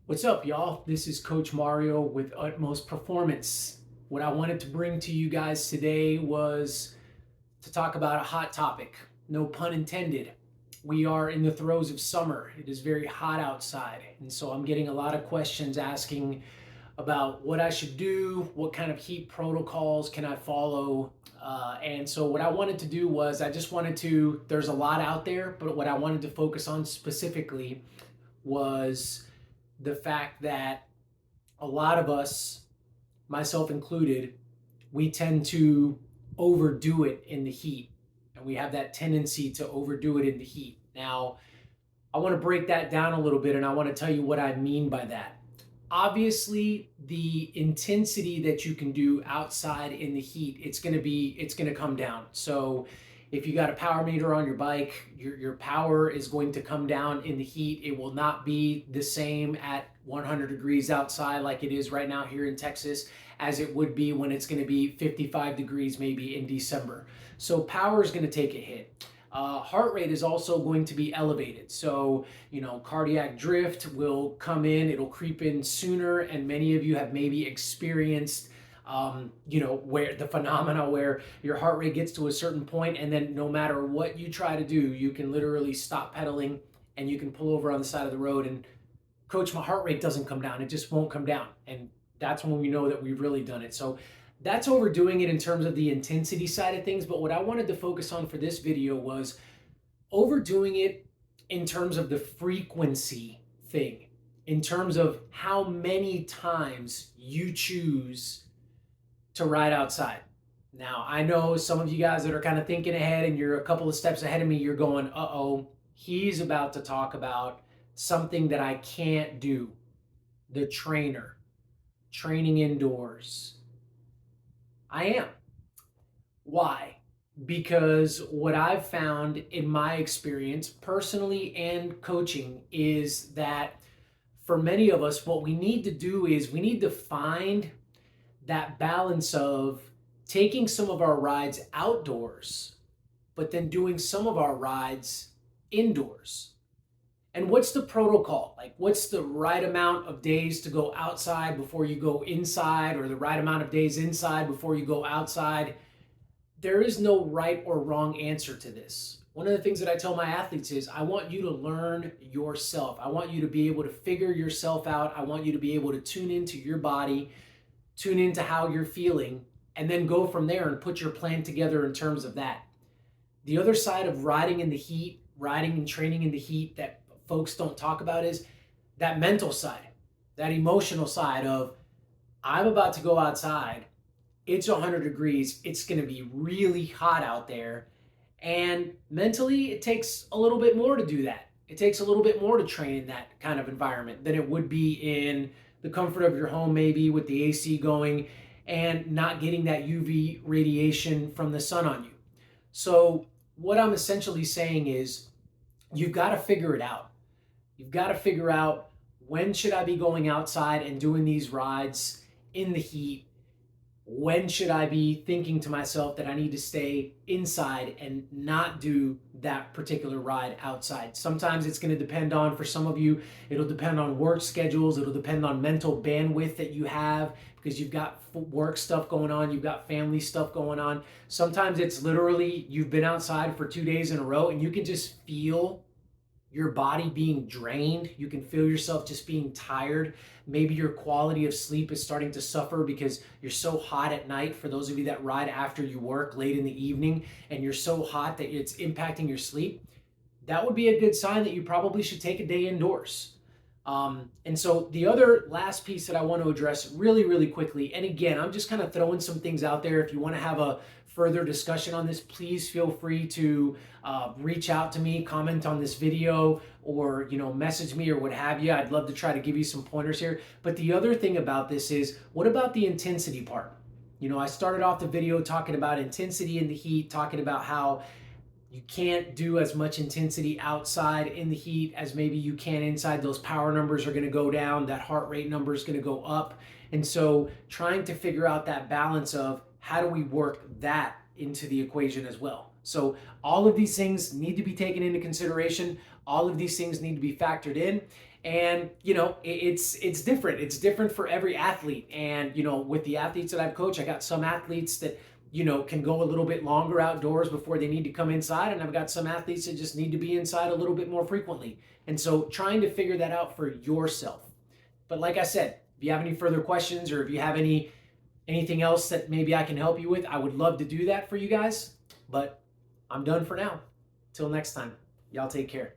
What's up, y'all? This is Coach Mario with Utmost Performance. What I wanted to bring to you guys today was to talk about a hot topic. No pun intended. We are in the throes of summer. It is very hot outside. And so I'm getting a lot of questions asking about what I should do, what kind of heat protocols can I follow. And so, what I wanted to do was, there's a lot out there, but what I wanted to focus on specifically was the fact that a lot of us, myself included, we tend to overdo it in the heat. And we have that tendency to overdo it in the heat. Now, I want to break that down a little bit and I want to tell you what I mean by that. Obviously, the intensity that you can do outside in the heat, it's going to come down. So, if you got a power meter on your bike, your power is going to come down in the heat. It will not be the same at 100 degrees outside like it is right now here in Texas as it would be when it's going to be 55 degrees maybe in December. So power is going to take a hit. Heart rate is also going to be elevated. So, cardiac drift will come in, it'll creep in sooner, and many of you have maybe experienced where the phenomena where your heart rate gets to a certain point, and then no matter what you try to do, you can literally stop pedaling and you can pull over on the side of the road and, coach, my heart rate doesn't come down. It just won't come down. And that's when we know that we've really done it. So that's overdoing it in terms of the intensity side of things. But what I wanted to focus on for this video was overdoing it in terms of the frequency thing, in terms of how many times you choose to ride outside. Now, I know some of you guys that are kind of thinking ahead and you're a couple of steps ahead of me, you're going, uh-oh, he's about to talk about something that I can't do. The trainer, training indoors. I am. Why? Because what I've found in my experience, personally and coaching, is that for many of us, what we need to do is we need to find that balance of taking some of our rides outdoors, but then doing some of our rides indoors. And what's the protocol? Like, what's the right amount of days to go outside before you go inside, or the right amount of days inside before you go outside? There is no right or wrong answer to this. One of the things that I tell my athletes is I want you to learn yourself. I want you to be able to figure yourself out. I want you to be able to tune into your body, tune into how you're feeling, and then go from there and put your plan together in terms of that. The other side of riding in the heat, riding and training in the heat that folks don't talk about is that mental side, that emotional side of, I'm about to go outside, it's 100 degrees, it's going to be really hot out there, and mentally it takes a little bit more to do that. It takes a little bit more to train in that kind of environment than it would be in the comfort of your home, maybe with the AC going and not getting that UV radiation from the sun on you. So what I'm essentially saying is you've got to figure it out. You've got to figure out, when should I be going outside and doing these rides in the heat? When should I be thinking to myself that I need to stay inside and not do that particular ride outside? Sometimes it's going to depend on, for some of you, it'll depend on work schedules. It'll depend on mental bandwidth that you have because you've got work stuff going on. You've got family stuff going on. Sometimes it's literally you've been outside for 2 days in a row and you can just feel your body being drained. You can feel yourself just being tired. Maybe your quality of sleep is starting to suffer because you're so hot at night. For those of you that ride after you work late in the evening and you're so hot that it's impacting your sleep, that would be a good sign that you probably should take a day indoors. And so the other last piece that I want to address really, really quickly, and again, I'm just kind of throwing some things out there. If you want to have a further discussion on this, please feel free to reach out to me, comment on this video, or message me or what have you. I'd love to try to give you some pointers here. But the other thing about this is, what about the intensity part? I started off the video talking about intensity in the heat, talking about how you can't do as much intensity outside in the heat as maybe you can inside. Those power numbers are going to go down. That heart rate number is going to go up. And so trying to figure out that balance of how do we work that into the equation as well. So all of these things need to be taken into consideration. All of these things need to be factored in. And it's different. It's different for every athlete. And with the athletes that I've coached, I got some athletes that can go a little bit longer outdoors before they need to come inside, and I've got some athletes that just need to be inside a little bit more frequently. And so trying to figure that out for yourself. But like I said, if you have any further questions, or if you have anything else that maybe I can help you with, I would love to do that for you guys. But I'm done for now. Till next time, y'all take care.